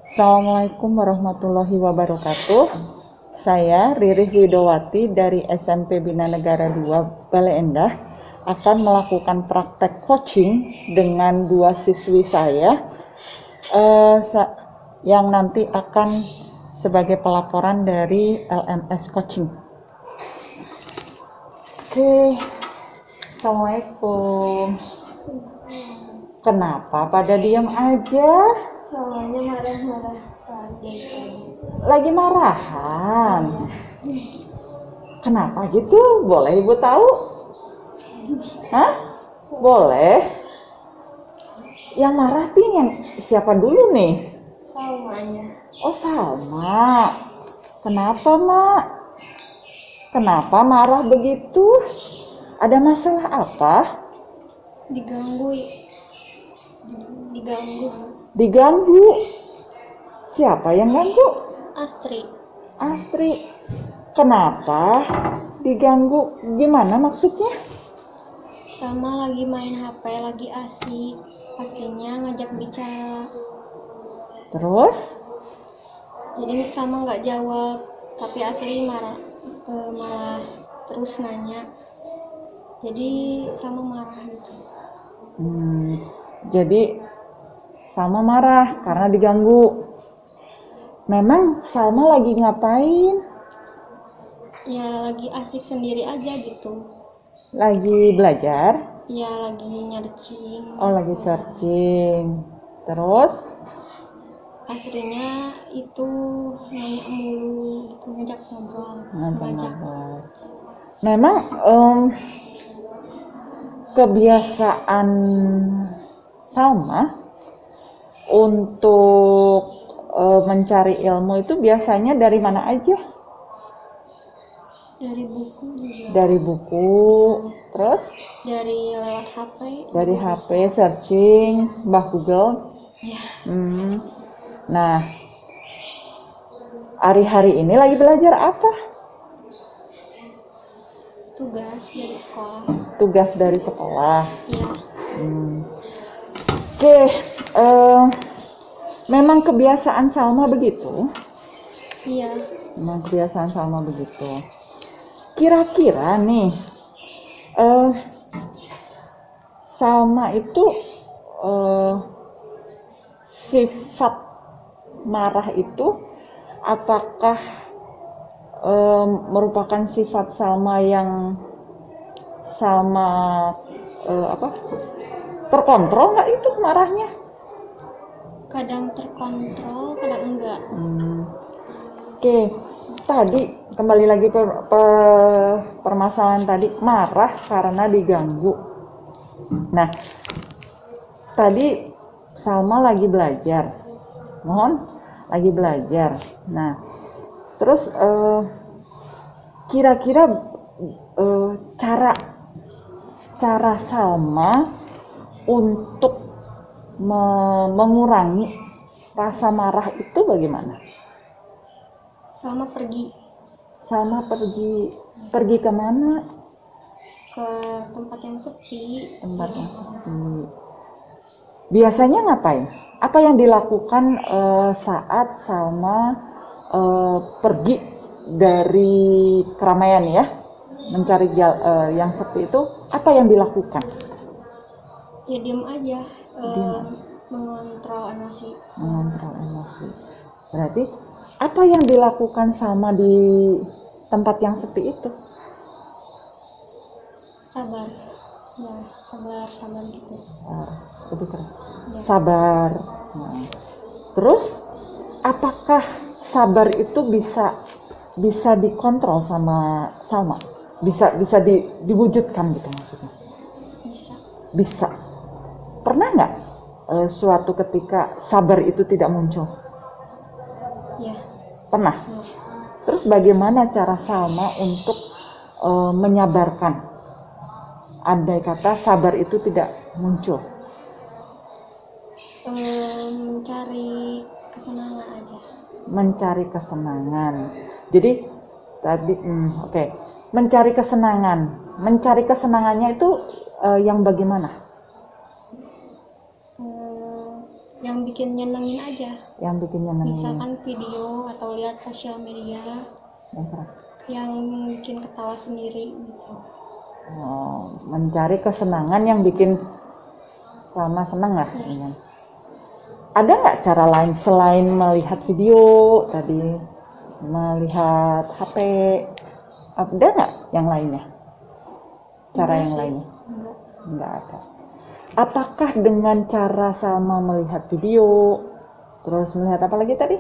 Assalamualaikum warahmatullahi wabarakatuh. Saya Ririh Widowati dari SMP Bina Negara 2 Bale Endah akan melakukan praktek coaching dengan dua siswi saya yang nanti akan sebagai pelaporan dari LMS coaching. Oke, Assalamualaikum. Kenapa pada diam aja? Soalnya marah-marah aja. Lagi marahan. Kenapa gitu? Boleh Ibu tahu? Hah? Boleh? Yang marah tuh yang siapa dulu nih? Salmanya. Oh, Salma. Kenapa, Mak? Kenapa marah begitu? Ada masalah apa? Diganggu. Diganggu. Siapa yang ganggu? Astri. Astri. Kenapa diganggu? Gimana maksudnya? Sama lagi main HP, lagi asik. Pastinya ngajak bicara. Terus? Jadi sama nggak jawab. Tapi Astri malah terus nanya. Jadi sama marah gitu. Jadi Salma marah karena diganggu. Memang Salma lagi ngapain? Ya lagi asik sendiri aja gitu. Lagi belajar? Ya lagi nyercing. Oh, lagi searching. Terus? Aslinya itu nanya mulu gitu, ngajak ngobrol. Memang kebiasaan Salma untuk mencari ilmu itu biasanya dari mana aja? Dari buku juga. Dari buku, terus? Dari lewat HP. Dari HP, searching, Mbah Google. Ya. Nah, hari-hari ini lagi belajar apa? Tugas dari sekolah. Tugas dari sekolah. Iya. Oke, memang kebiasaan Salma begitu? Iya. Memang kebiasaan Salma begitu. Kira-kira nih, Salma itu sifat marah itu apakah merupakan sifat Salma yang terkontrol nggak itu marahnya? Kadang terkontrol, kadang enggak. Oke, tadi kembali lagi permasalahan tadi, marah karena diganggu. Nah, tadi Salma lagi belajar, lagi belajar. Nah, terus kira-kira cara Salma untuk mengurangi rasa marah itu bagaimana? Sama pergi kemana? ke tempat yang sepi. Biasanya ngapain? Apa yang dilakukan saat Salma pergi dari keramaian ya, mencari yang sepi itu? Apa yang dilakukan? Ya diem aja. Mengontrol emosi. Berarti apa yang dilakukan Salma di tempat yang sepi itu? Sabar gitu. Lebih keras. Ya. Sabar. Nah. Terus apakah sabar itu bisa dikontrol sama Salma? Bisa diwujudkan gitu maksudnya? Bisa. Pernah nggak suatu ketika sabar itu tidak muncul? Ya. Pernah. Ya. Terus bagaimana cara Salma untuk menyabarkan? Andai kata sabar itu tidak muncul. Mencari kesenangan aja. Mencari kesenangan. Jadi tadi mencari kesenangan. Mencari kesenangannya itu yang bagaimana? yang bikin nyenengin aja. Yang bikin nyenengin. Misalkan video atau lihat sosial media yang bikin ketawa sendiri gitu. Oh, mencari kesenangan yang bikin Salma senang lah. Ya. Ada nggak cara lain selain melihat video tadi, melihat HP? Ada nggak yang lainnya? Cara yang lainnya? Enggak ada. Apakah dengan cara Salma melihat video, terus melihat apa lagi tadi?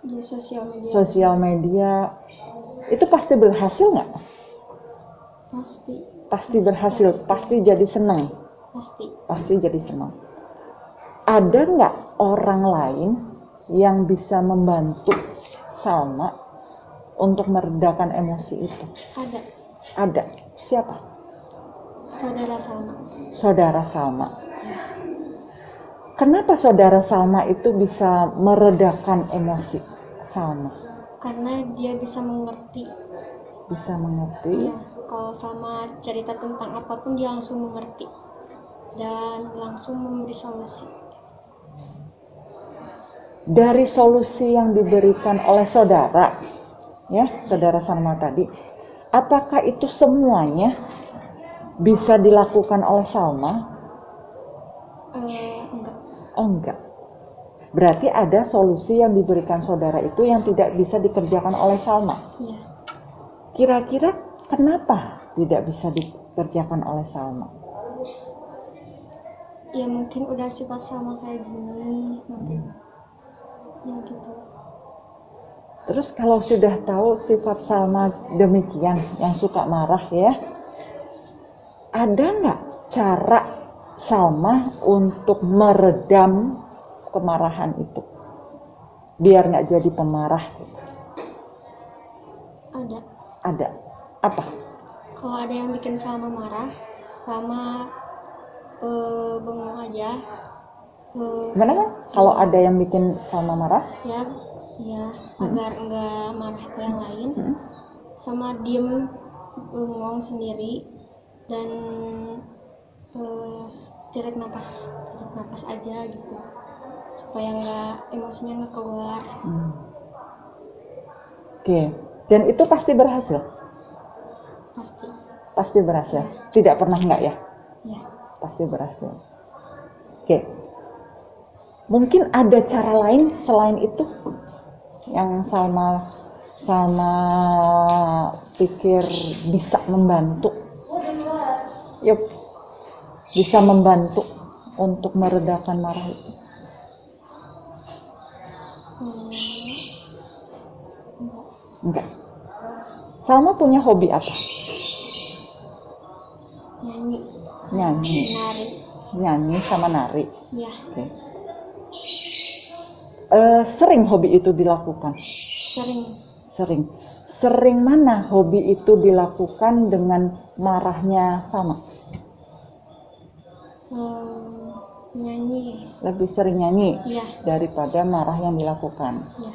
Di sosial media. Sosial media, itu pasti berhasil nggak? Pasti. Pasti berhasil, pasti jadi senang. Pasti jadi senang. Ada nggak orang lain yang bisa membantu Salma untuk meredakan emosi itu? Ada. Ada. Siapa? Saudara Salma. Saudara Salma. Kenapa saudara Salma itu bisa meredakan emosi Salma? Karena dia bisa mengerti. Bisa mengerti. Ya, kalau Salma cerita tentang apapun dia langsung mengerti dan langsung memberi solusi. Dari solusi yang diberikan oleh saudara, ya, saudara Salma tadi, apakah itu semuanya bisa dilakukan oleh Salma? Enggak. Oh, enggak. Berarti ada solusi yang diberikan saudara itu yang tidak bisa dikerjakan oleh Salma. Iya. Kira-kira kenapa tidak bisa dikerjakan oleh Salma? Ya mungkin udah sifat Salma kayak gini, mungkin. Ya gitu. Terus kalau sudah tahu sifat Salma demikian, yang suka marah ya, ada nggak cara Salma untuk meredam kemarahan itu? Biar nggak jadi pemarah. Ada. Ada. Apa? Kalau ada yang bikin Salma marah, Salma bengong aja. Gimana kan? Kalau ada yang bikin Salma marah? Ya, agar enggak marah ke yang lain. Sama diem, bengong sendiri dan tarik napas aja gitu, supaya emosinya nggak keluar. Oke. Dan itu pasti berhasil? Pasti berhasil. Ya. Tidak pernah enggak ya? Ya. Pasti berhasil. Oke. Mungkin ada cara lain selain itu yang Salma pikir bisa membantu. Yuk, bisa membantu untuk meredakan marah itu. Enggak. Salma punya hobi apa? Nyanyi sama nari. Iya. Okay. Sering hobi itu dilakukan? Sering mana hobi itu dilakukan dengan marahnya Salma? Nyanyi. Lebih sering nyanyi? Iya. Daripada marah yang dilakukan? Iya.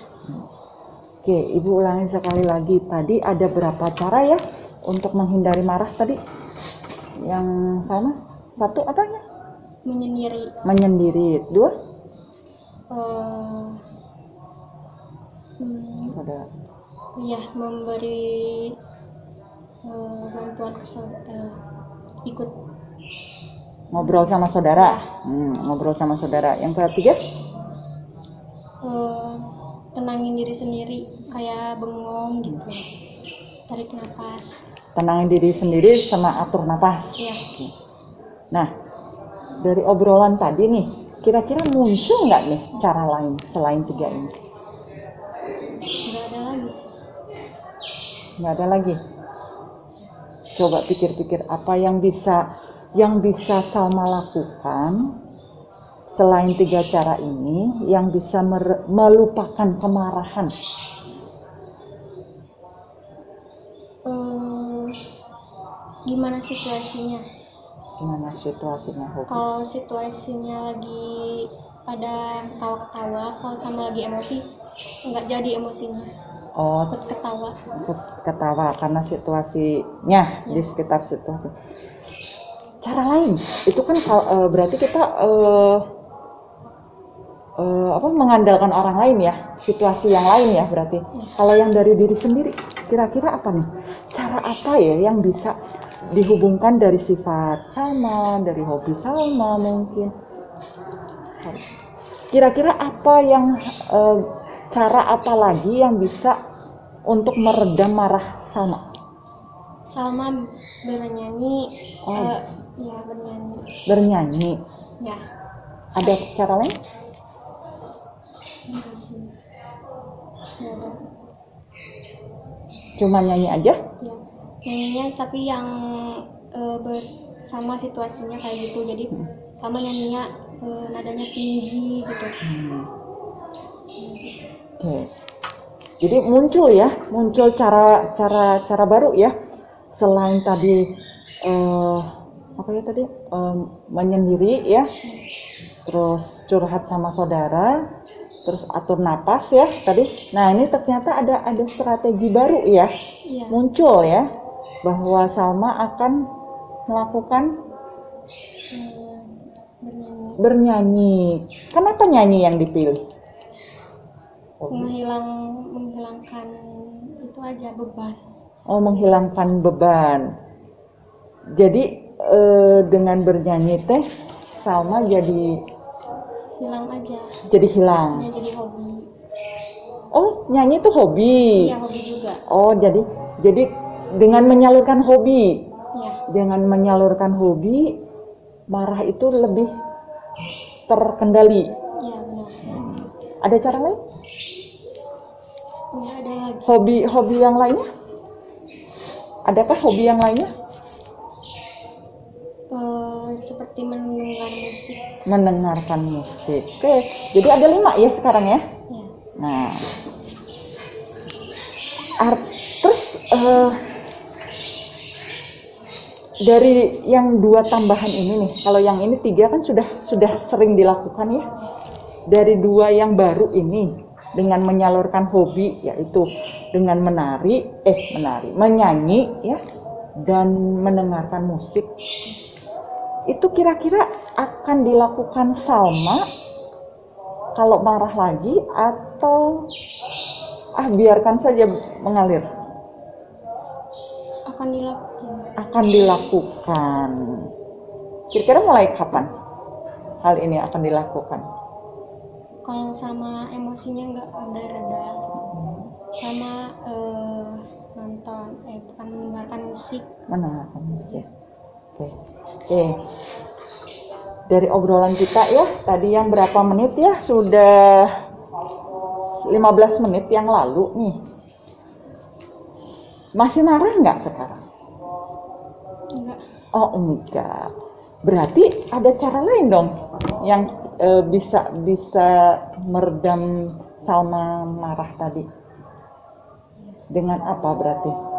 Oke, Ibu ulangi sekali lagi. Tadi ada berapa cara ya untuk menghindari marah tadi? Yang Salma? Satu apanya? Menyendiri. Dua? Saudara. Iya, memberi bantuan ke saudara. Ikut ngobrol sama saudara. Ngobrol sama saudara. Yang ketiga? Tenangin diri sendiri, kayak bengong gitu. Tarik napas. Tenangin diri sendiri sama atur napas. Iya. Nah, dari obrolan tadi nih, kira-kira muncul nggak nih cara lain selain 3 ini? Nggak ada lagi. Coba pikir-pikir apa yang bisa Salma lakukan selain 3 cara ini yang bisa melupakan kemarahan. Gimana situasinya? Hobi? Kalau situasinya lagi pada ketawa-ketawa, kalau sama lagi emosi, nggak jadi emosinya. Ikut ketawa karena situasinya di sekitar situasi. Cara lain itu kan berarti kita mengandalkan orang lain ya, situasi yang lain ya berarti. Kalau yang dari diri sendiri, kira-kira apa nih? Cara apa ya yang bisa dihubungkan dari sifat Salma, dari hobi Salma mungkin? Kira-kira apa yang cara apa lagi yang bisa untuk meredam marah Salma? Salma bernyanyi. Ya, bernyanyi. Bernyanyi. Ya. Ada cara lain? Enggak sih. Nggak ada. Cuma nyanyi aja? Ya. Nyanyinya tapi yang sama situasinya kayak gitu. Jadi sama nyanyinya nadanya tinggi gitu. Oke. Jadi muncul cara baru ya. Selain tadi menyendiri ya. Terus curhat sama saudara, terus atur napas ya tadi. Nah ini ternyata ada strategi baru ya, muncul ya, bahwa Salma akan melakukan bernyanyi. Kenapa nyanyi yang dipilih? Menghilangkan itu aja beban. Oh, menghilangkan beban. Jadi dengan bernyanyi teh Salma jadi hilang aja. Jadi hilang. Ya, jadi hobi. Oh, nyanyi itu hobi. Iya, hobi juga. Oh, jadi dengan menyalurkan hobi. Iya. Dengan menyalurkan hobi, marah itu lebih terkendali. Iya, benar. Ada cara lain? Enggak ada lagi. Hobi yang lainnya? Adakah hobi yang lainnya? Seperti mendengar musik. Mendengarkan musik. Oke, jadi ada 5 ya sekarang ya? Ya. Nah, terus dari yang 2 tambahan ini nih, kalau yang ini 3 kan sudah sering dilakukan ya. Dari 2 yang baru ini dengan menyalurkan hobi, yaitu dengan menyanyi ya, dan mendengarkan musik. Itu kira-kira akan dilakukan Salma kalau marah lagi atau biarkan saja mengalir? Akan dilakukan. Kira-kira mulai kapan hal ini akan dilakukan? Kalau sama emosinya nggak ada reda, sama mendengarkan musik. Mendengarkan musik. Oke. Dari obrolan kita ya, tadi yang berapa menit ya? Sudah 15 menit yang lalu nih. Masih marah nggak sekarang? Enggak. Oh, enggak. Berarti ada cara lain dong yang bisa meredam Salma marah tadi. Dengan apa berarti?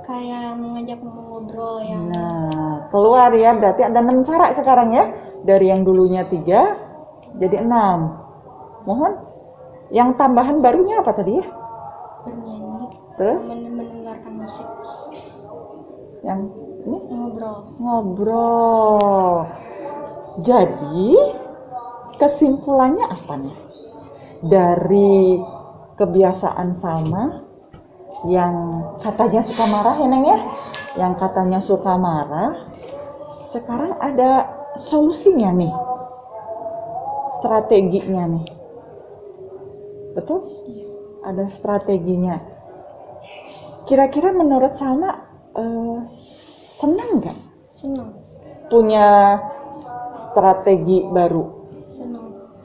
Kayak mengajak ngobrol yang. Nah, keluar ya, berarti ada 6 cara sekarang ya. Dari yang dulunya 3 jadi 6. Mohon yang tambahan barunya apa tadi ya? Bernyanyi. Terus? Mendengarkan musik. Yang ini? Ngobrol. Jadi kesimpulannya apa nih? Dari kebiasaan Salma yang katanya suka marah ya Neng ya, yang katanya suka marah, sekarang ada solusinya nih, strateginya nih, betul? Ada strateginya. Kira-kira menurut Salma senang nggak? Senang. Punya strategi baru?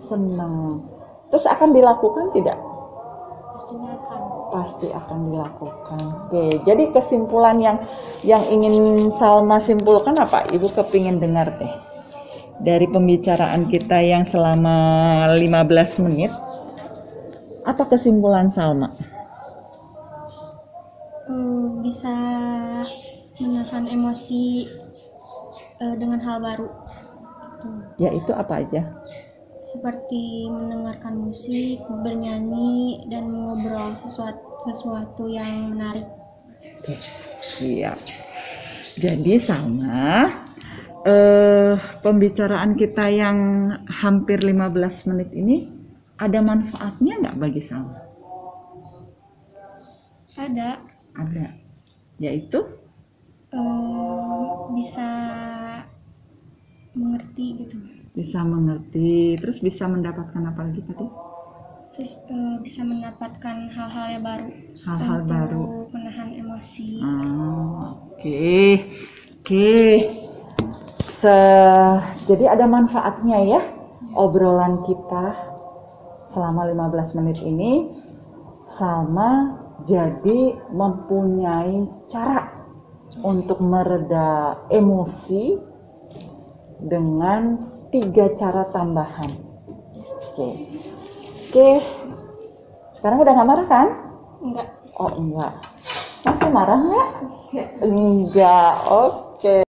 Senang. Terus akan dilakukan tidak? Pastinya akan. Pasti akan dilakukan. Oke, jadi kesimpulan yang ingin Salma simpulkan apa? Ibu kepingin dengar deh. Dari pembicaraan kita yang selama 15 menit. Apa kesimpulan Salma? Bisa menahan emosi dengan hal baru. Yaitu apa aja? Seperti mendengarkan musik, bernyanyi, dan mengobrol sesuatu yang menarik. Oke, siap. Jadi Salma pembicaraan kita yang hampir 15 menit ini ada manfaatnya nggak bagi Salma? Ada. Ada. Yaitu? Bisa mengerti gitu. Bisa mengerti, terus bisa mendapatkan apa lagi tadi? Terus bisa mendapatkan hal-hal yang baru. Hal-hal untuk baru. Menahan emosi. Oke. Jadi ada manfaatnya ya obrolan kita selama 15 menit ini. Salma jadi mempunyai cara untuk mereda emosi dengan 3 cara tambahan. Oke. Sekarang udah gak marah kan? Enggak. Oh enggak. Masih marah nggak? Enggak. Oke.